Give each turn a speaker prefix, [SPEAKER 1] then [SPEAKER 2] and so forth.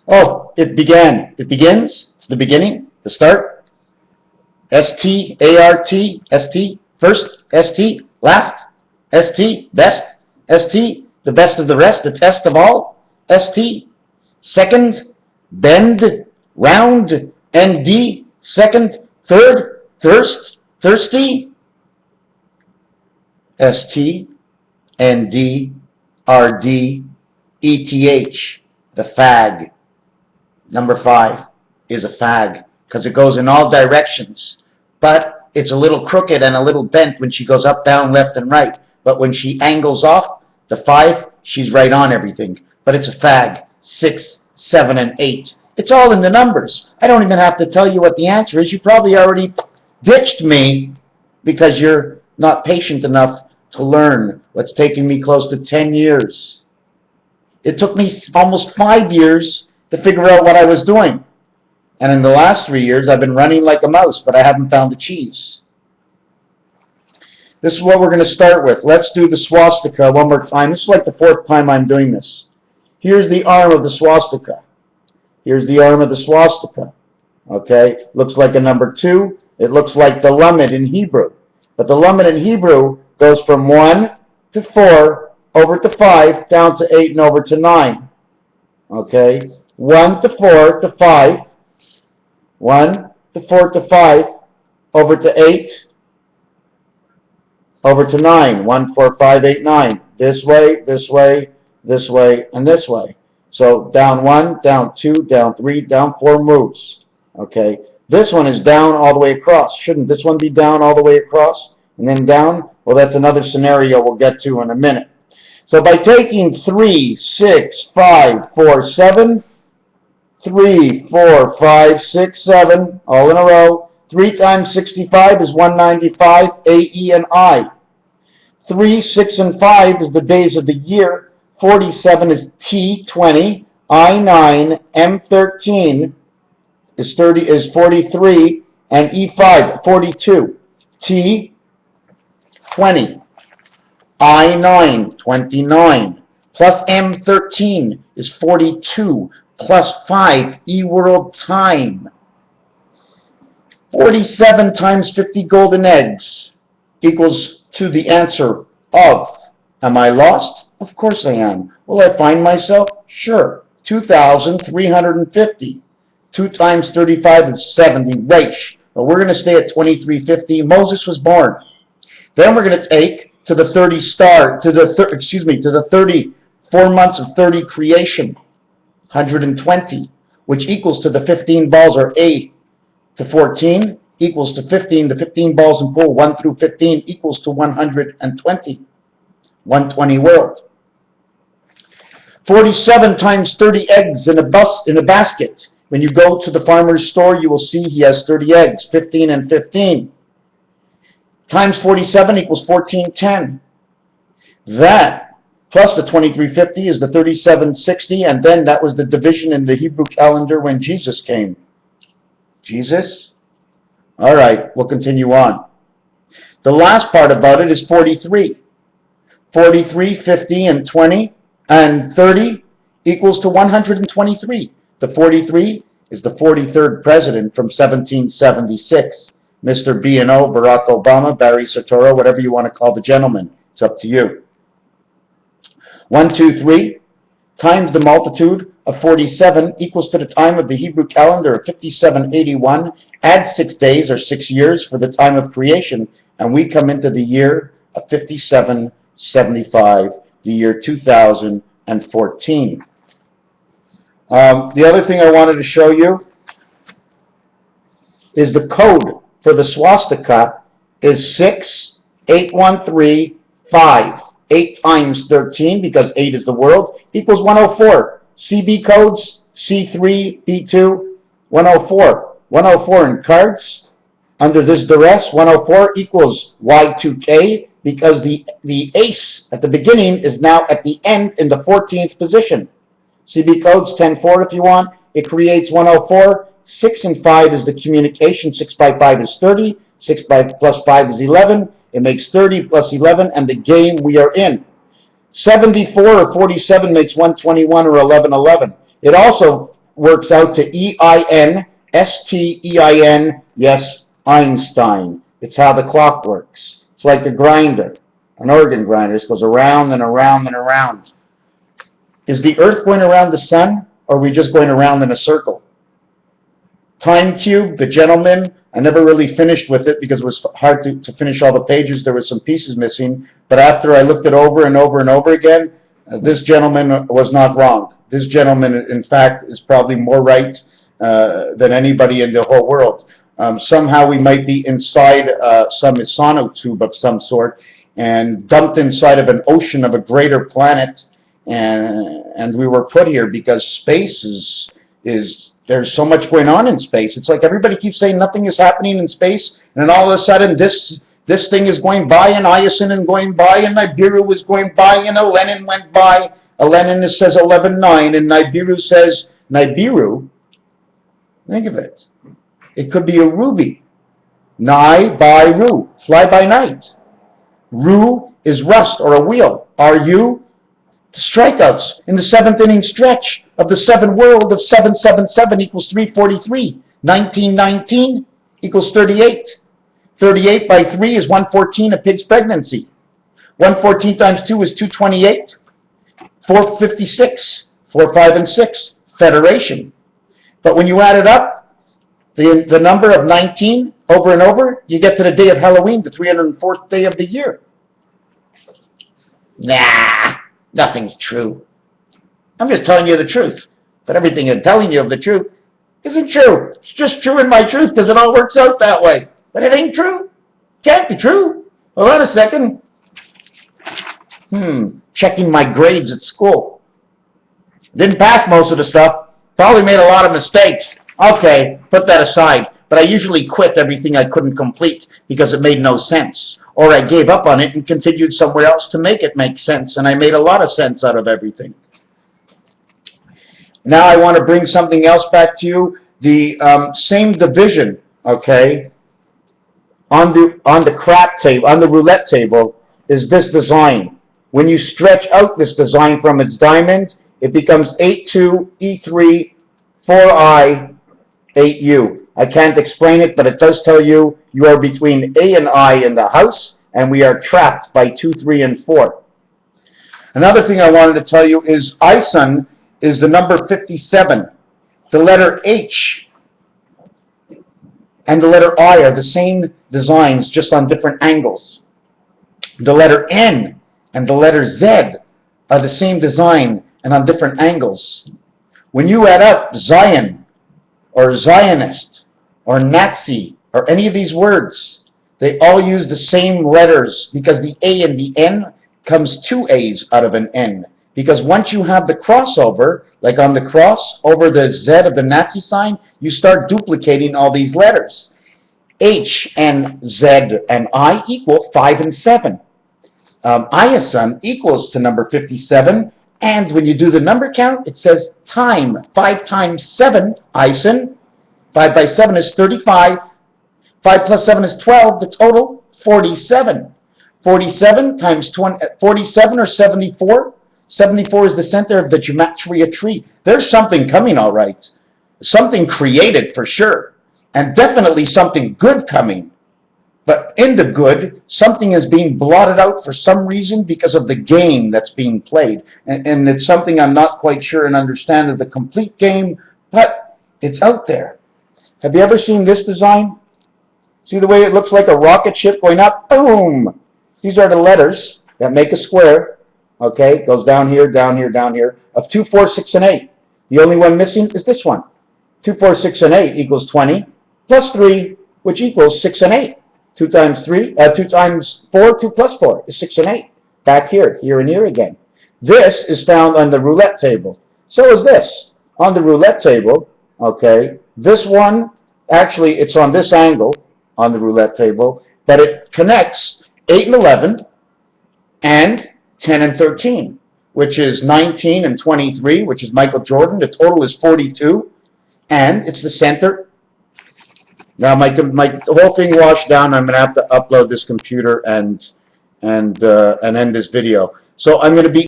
[SPEAKER 1] Oh, it began. It begins. It's the beginning, the start. S-T-A-R-T, S-T, first, S-T, last, S-T, best, S-T, the best of the rest, the test of all, S-T, second, bend, round, N-D, second, third, thirst, thirsty, S-T, N-D, R-D, E-T-H, the fag. Number 5 is a fag because it goes in all directions, but it's a little crooked and a little bent when she goes up, down, left, and right. But when she angles off, the 5, she's right on everything. But it's a fag. 6, 7, and 8. It's all in the numbers. I don't even have to tell you what the answer is. You probably already ditched me because you're not patient enough to learn what's taken me close to 10 years. It took me almost 5 years to figure out what I was doing. And in the last 3 years, I've been running like a mouse, but I haven't found the cheese. This is what we're going to start with. Let's do the swastika one more time. This is like the 4th time I'm doing this. Here's the arm of the swastika. Here's the arm of the swastika. Okay? Looks like a number 2. It looks like the lamed in Hebrew. But the lamed in Hebrew goes from 1 to 4, over to 5, down to 8, and over to 9. Okay? 1 to 4 to 5. 1 to 4 to 5, over to 8, over to 9. 1, 4, 5, 8, 9. This way, this way, this way, and this way. So down 1, down 2, down 3, down 4 moves. Okay? This one is down all the way across. Shouldn't this one be down all the way across? And then down? Well, that's another scenario we'll get to in a minute. So by taking 3, 6, 5, 4, 7, 3, 4, 5, 6, 7, all in a row. 3 times 65 is 195, A, E, and I. 3, 6, and 5 is the days of the year. 47 is T, 20. I, 9. M, 13 is 43. And E, 5, 42. T, 20. I, 9, 29. Plus M, 13 is 42. Plus 5, E-world time. 47 times 50 golden eggs equals to the answer of, am I lost? Of course I am. Will I find myself? Sure. 2,350. 2 times 35 is 70. Raish. But we're going to stay at 2350. Moses was born. Then we're going to take to the 34 months of 30 creation. 120, which equals to the 15 balls, or A to 14, equals to 15. The 15 balls in pool, 1 through 15, equals to 120. 120 world. 47 times 30 eggs in a basket. When you go to the farmer's store, you will see he has 30 eggs, 15 and 15. Times 47 equals 1410. That plus the 2350 is the 3760, and then that was the division in the Hebrew calendar when Jesus came. Jesus? All right, we'll continue on. The last part about it is 43. 43, 50, and 20, and 30 equals to 123. The 43 is the 43rd president from 1776. Mr. B&O, Barack Obama, Barry Soetoro, whatever you want to call the gentleman. It's up to you. 1, 2, 3 times the multitude of 47 equals to the time of the Hebrew calendar of 5781. Add 6 days or 6 years for the time of creation, and we come into the year of 5775, the year 2014. The other thing I wanted to show you is the code for the swastika is 68135. 8 times 13, because 8 is the world, equals 104. CB codes, C3, B2, 104. 104 in cards. Under this duress, 104 equals Y2K, because the ace at the beginning is now at the end in the 14th position. CB codes, 10-4 if you want. It creates 104. 6 and 5 is the communication. 6 by 5 is 30. 6 plus 5 is 11. It makes 30 plus 11, and the game we are in. 74 or 47 makes 121 or 1111. It also works out to E-I-N-S-T-E-I-N, yes, Einstein. It's how the clock works. It's like a grinder, an organ grinder. It goes around and around and around. Is the Earth going around the sun, or are we just going around in a circle? Time Cube, The Gentleman, I never really finished with it because it was hard to finish all the pages. There were some pieces missing. But after I looked it over and over and over again, this gentleman was not wrong. This gentleman, in fact, is probably more right than anybody in the whole world. Somehow we might be inside some sonotube of some sort and dumped inside of an ocean of a greater planet, and we were put here because space is there's so much going on in space. It's like everybody keeps saying nothing is happening in space, and then all of a sudden this thing is going by, and Iason is going by, and Nibiru is going by, and Elenin went by. Elenin says 11-9, and Nibiru says, Nibiru, think of it. It could be a ruby. Ni-by-ru, fly by night. Ru is rust or a wheel. R-U, strikeouts in the 7th inning stretch of the 7 world of 777 equals 343. 1919 equals 38. 38 by 3 is 114, a pig's pregnancy. 114 times 2 is 228. 456, 4, 5, and 6, federation. But when you add it up, the number of 19 over and over, you get to the day of Halloween, the 304th day of the year. Nah, nothing's true. I'm just telling you the truth. But everything I'm telling you of the truth isn't true. It's just true in my truth because it all works out that way. But it ain't true. Can't be true. Hold on a second. Checking my grades at school. Didn't pass most of the stuff. Probably made a lot of mistakes. Okay, put that aside. But I usually quit everything I couldn't complete because it made no sense. Or I gave up on it and continued somewhere else to make it make sense. And I made a lot of sense out of everything. Now I want to bring something else back to you. The same division, okay, on the crap table, on the roulette table, is this design. When you stretch out this design from its diamond, it becomes 8-2, E3, 4I, 8U. I can't explain it, but it does tell you you are between A and I in the house, and we are trapped by 2, 3, and 4. Another thing I wanted to tell you is Ison is the number 57. The letter H and the letter I are the same designs, just on different angles. The letter N and the letter Z are the same design and on different angles. When you add up Zion or Zionist or Nazi or any of these words, they all use the same letters because the A and the N comes 2 A's out of an N. Because once you have the crossover, like on the cross over the Z of the Nazi sign, you start duplicating all these letters. H and Z and I equal 5 and 7. Ison equals to number 57, and when you do the number count, it says time. 5 times 7, Ison. 5 by 7 is 35. 5 plus 7 is 12. The total, 47. 47 times 20, 47 or 74. 74 is the center of the gematria tree. There's something coming, all right. Something created for sure. And definitely something good coming. But in the good, something is being blotted out for some reason because of the game that's being played. And it's something I'm not quite sure and understand of the complete game, but it's out there. Have you ever seen this design? See the way it looks like a rocket ship going up? Boom! These are the letters that make a square. Okay, goes down here, down here, down here, of 2, 4, 6, and 8. The only one missing is this one. 2, 4, 6, and 8 equals 20, plus 3, which equals 6 and 8. 2 times 4, 2 plus 4 is 6 and 8. Back here, here and here again. This is found on the roulette table. So is this. On the roulette table, okay, this one, actually it's on this angle on the roulette table, but it connects 8 and 11 and 10 and 13, which is 19 and 23, which is Michael Jordan. The total is 42, and it's the center. Now my whole thing washed down. I'm going to have to upload this computer and end this video. So I'm going to be